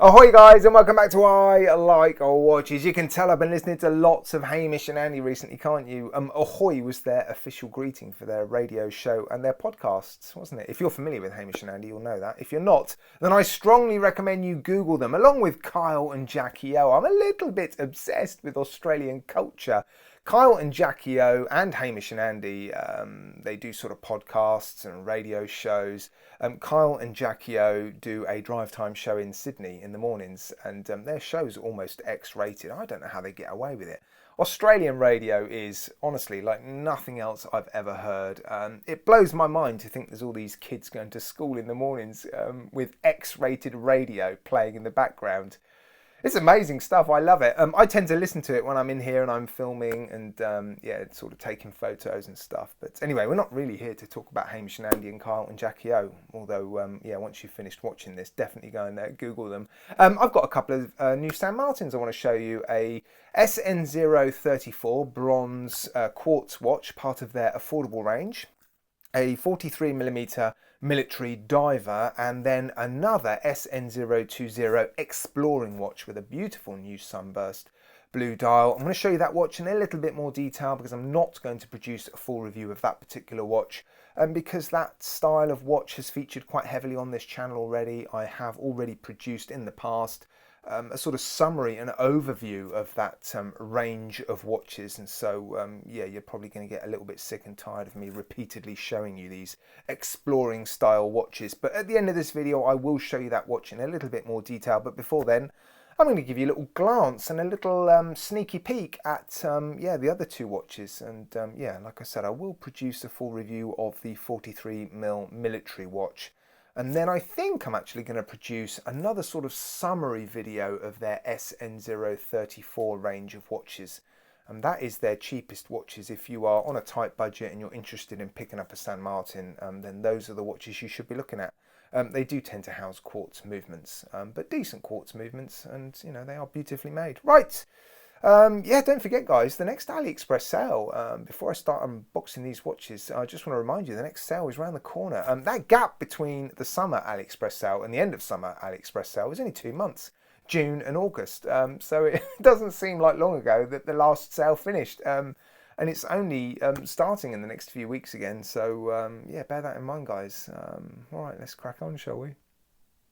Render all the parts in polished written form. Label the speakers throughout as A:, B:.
A: Ahoy guys, and welcome back to I Like Watches. You can tell I've been listening to lots of Hamish and Andy recently, can't you? Ahoy was their official greeting for their radio show and their podcasts, wasn't it? If you're familiar with Hamish and Andy, you'll know that. If you're not, then I strongly recommend you Google them, along with Kyle and Jackie O. I'm a little bit obsessed with Australian culture. Kyle and Jackie O and Hamish and Andy, they do sort of podcasts and radio shows. Kyle and Jackie O do a drive time show in Sydney in the mornings, and their show's almost X-rated. I don't know how they get away with it. Australian radio is honestly like nothing else I've ever heard. It blows my mind to think there's all these kids going to school in the mornings with X-rated radio playing in the background. It's amazing stuff. I love it. I tend to listen to it when I'm in here and I'm filming and sort of taking photos and stuff. But anyway, we're not really here to talk about Hamish and Andy and Kyle and Jackie O. Although, once you've finished watching this, definitely go and Google them. I've got a couple of new St. Martins I want to show you. A SN034 bronze quartz watch, part of their affordable range. A 43mm military diver, and then another SN020 exploring watch with a beautiful new sunburst blue dial. I'm going to show you that watch in a little bit more detail because I'm not going to produce a full review of that particular watch, because that style of watch has featured quite heavily on this channel already. I have already produced in the past a sort of summary and overview of that range of watches, and so you're probably going to get a little bit sick and tired of me repeatedly showing you these exploring style watches. But at the end of this video I will show you that watch in a little bit more detail. But before then, I'm going to give you a little glance and a little sneaky peek at the other two watches. And like I said, I will produce a full review of the 43mm military watch. And then I think I'm actually going to produce another sort of summary video of their SN034 range of watches. And that is their cheapest watches. If you are on a tight budget and you're interested in picking up a St. Martin, then those are the watches you should be looking at. They do tend to house quartz movements, but decent quartz movements, and they are beautifully made. Right. Don't forget guys, the next AliExpress sale, before I start unboxing these watches, I just want to remind you the next sale is around the corner. That gap between the summer AliExpress sale and the end of summer AliExpress sale was only 2 months, June and August, so it doesn't seem like long ago that the last sale finished, and it's only starting in the next few weeks again, so bear that in mind guys. Alright, let's crack on, shall we?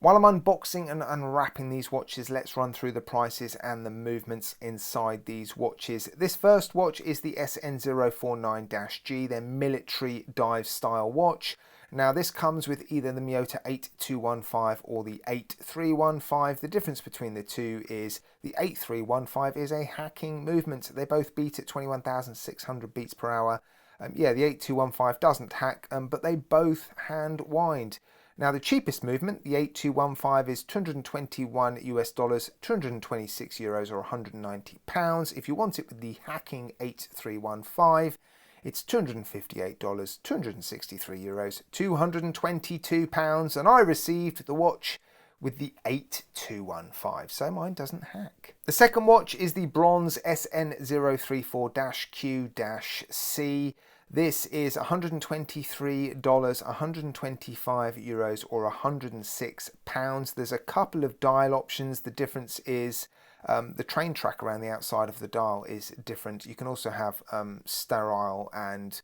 A: While I'm unboxing and unwrapping these watches, let's run through the prices and the movements inside these watches. This first watch is the SN049-G, their military dive style watch. Now this comes with either the Miyota 8215 or the 8315. The difference between the two is the 8315 is a hacking movement. They both beat at 21,600 beats per hour. The 8215 doesn't hack, but they both hand wind. Now the cheapest movement, the 8215, is $221 US, 226 euros or 190 pounds. If you want it with the hacking 8315, it's $258, 263 euros, 222 pounds. And I received the watch with the 8215, so mine doesn't hack. The second watch is the bronze SN034-Q-C. This is $123, 125 euros or 106 pounds. There's a couple of dial options. The difference is the train track around the outside of the dial is different. You can also have sterile and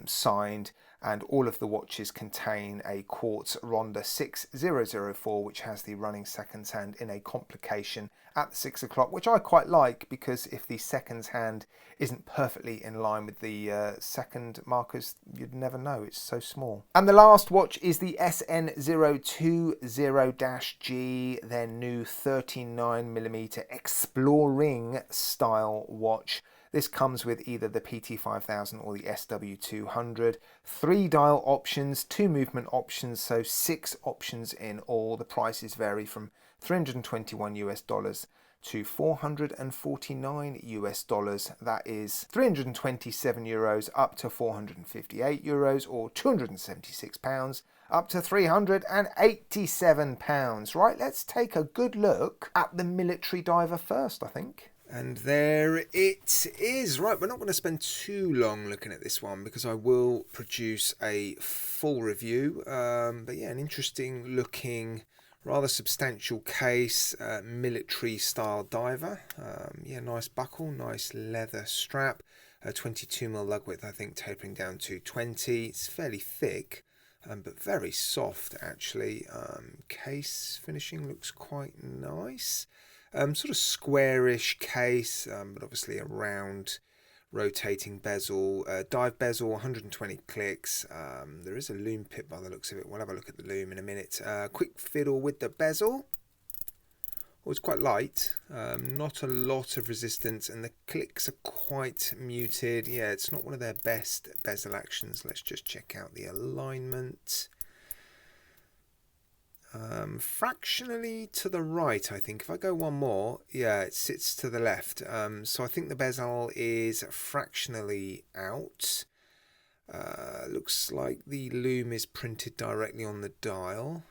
A: signed, and all of the watches contain a quartz Ronda 6004, which has the running seconds hand in a complication at the 6 o'clock, which I quite like, because if the seconds hand isn't perfectly in line with the second markers, you'd never know, it's so small. And the last watch is the SN020-G, their new 39mm exploring style watch. This comes with either the PT5000 or the SW200. 3 dial options, 2 movement options, so 6 options in all. The prices vary from $321 US to $449 US. That is 327 euros up to 458 euros, or 276 pounds up to 387 pounds. Right, let's take a good look at the military diver first, I think. And there it is. Right, we're not going to spend too long looking at this one because I will produce a full review. But yeah, an interesting looking Rather substantial case, military style diver. Yeah, nice buckle, nice leather strap. 22mm lug width, I think, tapering down to 20. It's fairly thick, but very soft actually. Case finishing looks quite nice. Sort of squarish case, but obviously a round rotating bezel, dive bezel, 120 clicks. There is a loom pip by the looks of it. We'll have a look at the loom in a minute. Quick fiddle with the bezel. Oh, it's quite light, not a lot of resistance, and the clicks are quite muted. Yeah, it's not one of their best bezel actions. Let's just check out the alignment. Fractionally to the right, I think. If I go one more, yeah, it sits to the left. So I think the bezel is fractionally out. Looks like the loom is printed directly on the dial.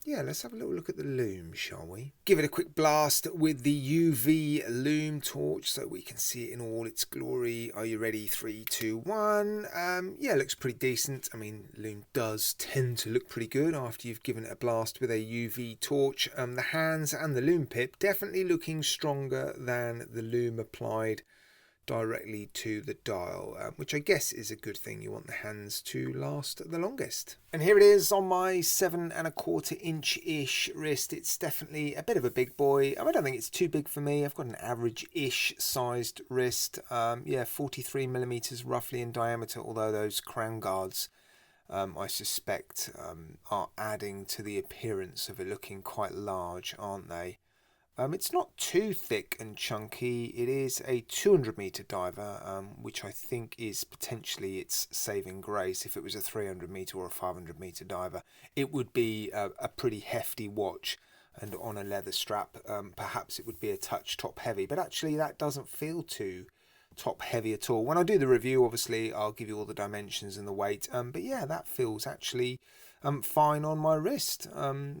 A: Yeah, let's have a little look at the loom, shall we? Give it a quick blast with the UV loom torch so we can see it in all its glory. Are you ready? 3, 2, 1. Yeah, looks pretty decent. I mean, loom does tend to look pretty good after you've given it a blast with a UV torch. The hands and the loom pip definitely looking stronger than the loom applied directly to the dial, which I guess is a good thing. You want the hands to last the longest. And here it is on my 7¼ inch-ish wrist. It's definitely a bit of a big boy. I don't think it's too big for me. I've got an average-ish sized wrist. Yeah, 43mm roughly in diameter, although those crown guards I suspect are adding to the appearance of it looking quite large, aren't they? It's not too thick and chunky. It is a 200-meter diver, which I think is potentially its saving grace. If it was a 300-meter or a 500-meter diver, it would be a pretty hefty watch, and on a leather strap, perhaps it would be a touch top heavy. But actually, that doesn't feel too top heavy at all. When I do the review, obviously, I'll give you all the dimensions and the weight. But yeah, that feels actually fine on my wrist.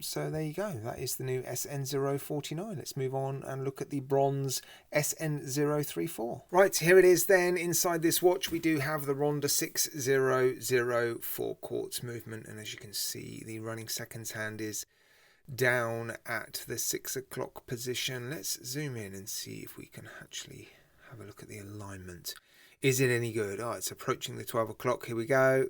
A: So there you go. That is the new SN049. Let's move on and look at the bronze SN034. Right, here it is then. Inside this watch we do have the Ronda 600 for quartz movement, and as you can see, the running seconds hand is down at the 6 o'clock position. Let's zoom in and see if we can actually have a look at the alignment. Is it any good? Oh, it's approaching the 12 o'clock. Here we go.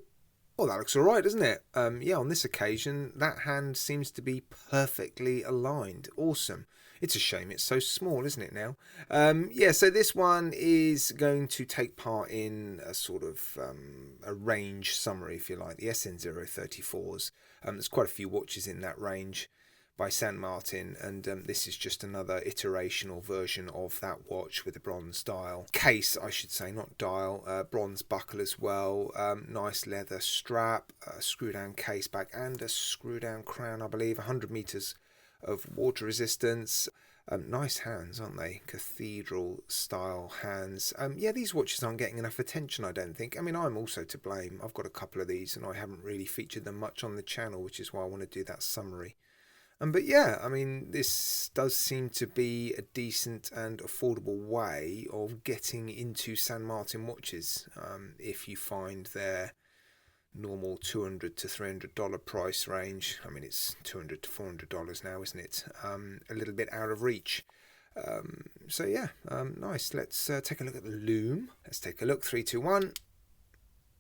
A: Oh, that looks all right, doesn't it? Yeah, on this occasion, that hand seems to be perfectly aligned. Awesome. It's a shame it's so small, isn't it now? Yeah, so this one is going to take part in a sort of a range summary, if you like, the SN034s. There's quite a few watches in that range by St. Martin, and this is just another iteration or version of that watch with a bronze dial. Case, I should say, not dial. Bronze buckle as well. Nice leather strap, screw down case back, and a screw down crown, I believe. 100 meters of water resistance. Nice hands, aren't they? Cathedral style hands. Yeah, these watches aren't getting enough attention, I don't think. I mean, I'm also to blame. I've got a couple of these and I haven't really featured them much on the channel, which is why I want to do that summary. But yeah, I mean, this does seem to be a decent and affordable way of getting into St. Martin watches. If you find their normal $200 to $300 price range, I mean, it's $200 to $400 now, isn't it? A little bit out of reach. So yeah, nice. Let's take a look at the loom. Let's take a look. 3, 2, 1.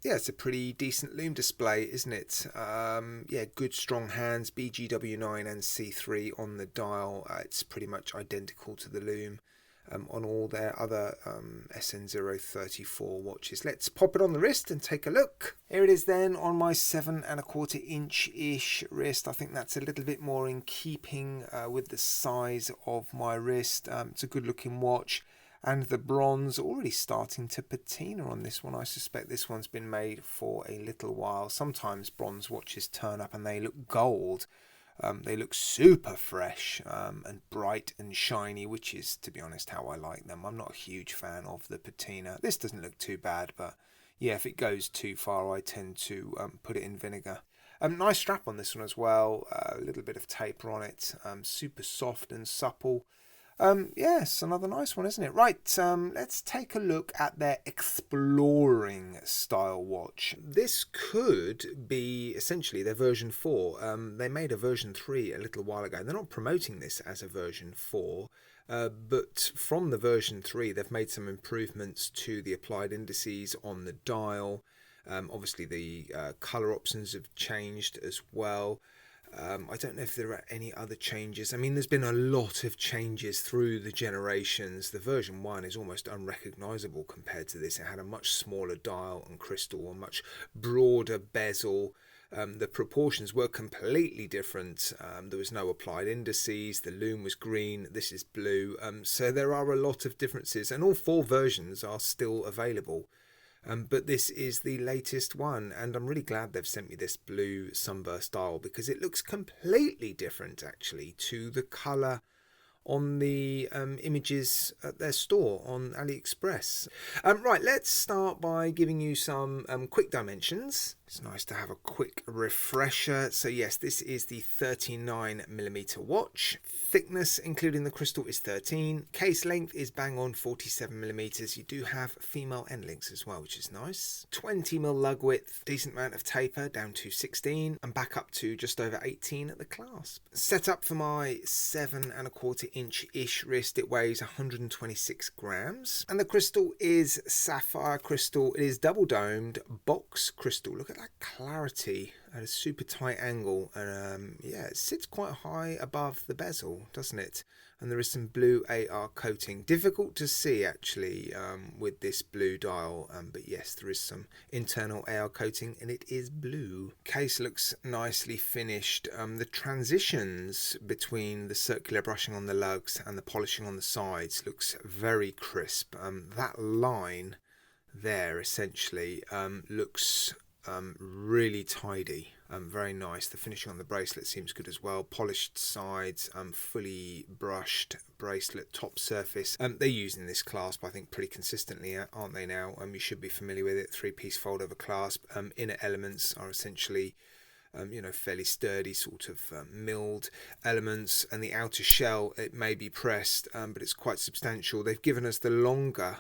A: Yeah, it's a pretty decent loom display, isn't it? Yeah, good strong hands, BGW9 and C3 on the dial. It's pretty much identical to the loom on all their other SN034 watches. Let's pop it on the wrist and take a look. Here it is then on my 7¼ inch-ish wrist. I think that's a little bit more in keeping with the size of my wrist. It's a good looking watch. And the bronze already starting to patina on this one. I suspect this one's been made for a little while. Sometimes bronze watches turn up and they look gold. They look super fresh and bright and shiny, which is, to be honest, how I like them. I'm not a huge fan of the patina. This doesn't look too bad, but yeah, if it goes too far, I tend to put it in vinegar. Nice strap on this one as well. A little bit of taper on it. Super soft and supple. Yes, another nice one, isn't it? Right, let's take a look at their exploring style watch. This could be essentially their version 4. They made a version 3 a little while ago. They're not promoting this as a version 4, but from the version 3, they've made some improvements to the applied indices on the dial. Obviously, the colour options have changed as well. I don't know if there are any other changes. I mean, there's been a lot of changes through the generations. The version 1 is almost unrecognisable compared to this. It had a much smaller dial and crystal, a much broader bezel. The proportions were completely different. There was no applied indices. The lume was green. This is blue. So there are a lot of differences, and all 4 versions are still available. But this is the latest one, and I'm really glad they've sent me this blue sunburst dial because it looks completely different actually to the colour on the images at their store on AliExpress. Right, let's start by giving you some quick dimensions. It's nice to have a quick refresher. So yes, this is the 39mm watch. Thickness, including the crystal, is 13. Case length is bang on 47mm. You do have female end links as well, which is nice. 20mm lug width, decent amount of taper down to 16 and back up to just over 18 at the clasp. Set up for my 7¼ inch-ish wrist. It weighs 126 grams. And the crystal is sapphire crystal. It is double domed box crystal. Look at that clarity at a super tight angle, and yeah, it sits quite high above the bezel, doesn't it? And there is some blue AR coating. Difficult to see actually with this blue dial, but yes, there is some internal AR coating and it is blue. Case looks nicely finished. The transitions between the circular brushing on the lugs and the polishing on the sides looks very crisp. That line there essentially looks really tidy, very nice. The finishing on the bracelet seems good as well. Polished sides, fully brushed bracelet top surface. They're using this clasp I think pretty consistently, aren't they now? You should be familiar with it. 3-piece fold over clasp. Inner elements are essentially fairly sturdy sort of milled elements, and the outer shell, it may be pressed, but it's quite substantial. They've given us the longer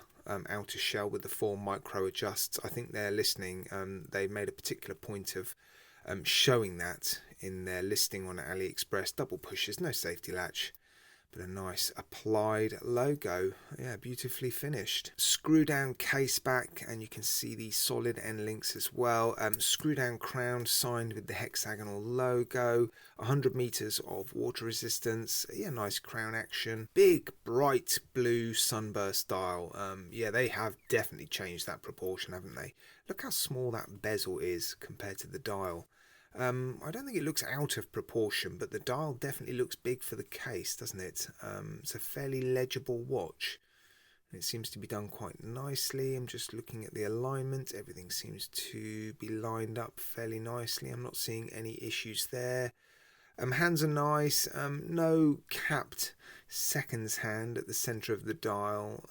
A: outer shell with the 4 micro adjusts. I think they're listening. They made a particular point of showing that in their listing on AliExpress. Double pushes, no safety latch, but a nice applied logo. Yeah, beautifully finished. Screw down case back, and you can see the solid end links as well. Screw down crown signed with the hexagonal logo. 100 meters of water resistance. Yeah, nice crown action. Big bright blue sunburst dial. Yeah, they have definitely changed that proportion, haven't they? Look how small that bezel is compared to the dial. I don't think it looks out of proportion, but the dial definitely looks big for the case, doesn't it? It's a fairly legible watch. It seems to be done quite nicely. I'm just looking at the alignment. Everything seems to be lined up fairly nicely. I'm not seeing any issues there. Hands are nice. No capped seconds hand at the centre of the dial,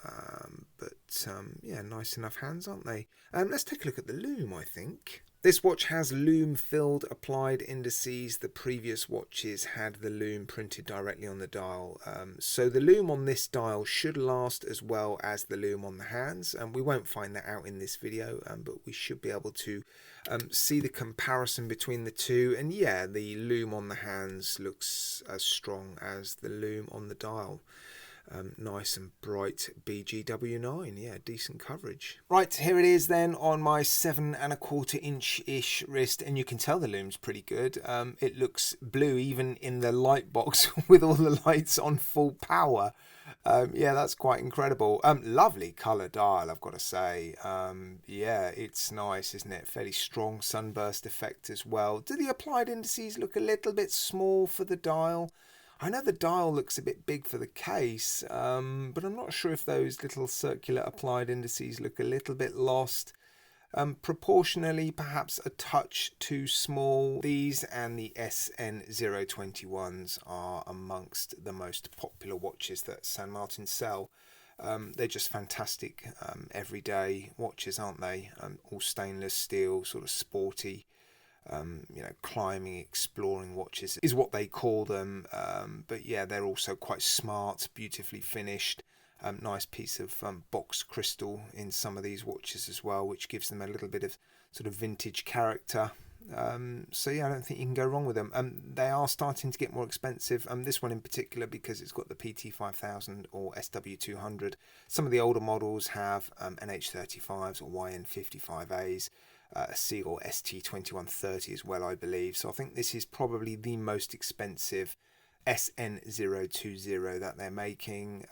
A: but yeah, nice enough hands, aren't they? Let's take a look at the lume, I think. This watch has lume-filled applied indices. The previous watches had the lume printed directly on the dial. So the lume on this dial should last as well as the lume on the hands. We won't find that out in this video, but we should be able to see the comparison between the two. And yeah, the lume on the hands looks as strong as the lume on the dial. Nice and bright BGW9, yeah, decent coverage. Right, here it is then on my 7¼ inch-ish wrist, and you can tell the lume's pretty good. It looks blue even in the light box with all the lights on full power. Yeah, that's quite incredible. Lovely colour dial, I've got to say. Yeah, it's nice, isn't it? Fairly strong sunburst effect as well. Do the applied indices look a little bit small for the dial? I know the dial looks a bit big for the case, but I'm not sure if those little circular applied indices look a little bit lost. Proportionally, perhaps a touch too small. These and the SN021s are amongst the most popular watches that San Martin sell. They're just fantastic everyday watches, aren't they? All stainless steel, sort of sporty. climbing, exploring watches is what they call them. But yeah, they're also quite smart, beautifully finished. Nice piece of boxed crystal in some of these watches as well, which gives them a little bit of sort of vintage character. So yeah, I don't think you can go wrong with them. They are starting to get more expensive. This one in particular, because it's got the PT5000 or SW200. Some of the older models have NH35s or YN55As. C or ST2130 as well, I believe. So I think this is probably the most expensive SN020 that they're making,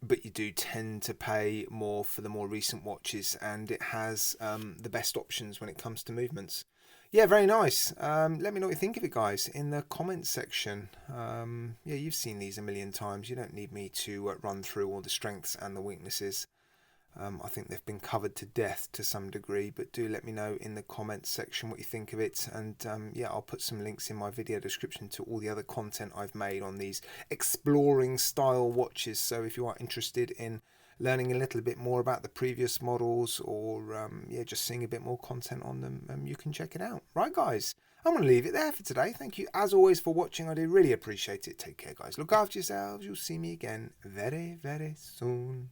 A: but you do tend to pay more for the more recent watches, and it has the best options when it comes to movements. Yeah, very nice. Let me know what you think of it, guys, in the comments section. Yeah, you've seen these a million times. You don't need me to run through all the strengths and the weaknesses. I think they've been covered to death to some degree, but do let me know in the comments section what you think of it. And yeah, I'll put some links in my video description to all the other content I've made on these exploring style watches. So if you are interested in learning a little bit more about the previous models, or yeah, just seeing a bit more content on them, you can check it out. Right, guys, I'm going to leave it there for today. Thank you as always for watching. I do really appreciate it. Take care, guys. Look after yourselves. You'll see me again very, very soon.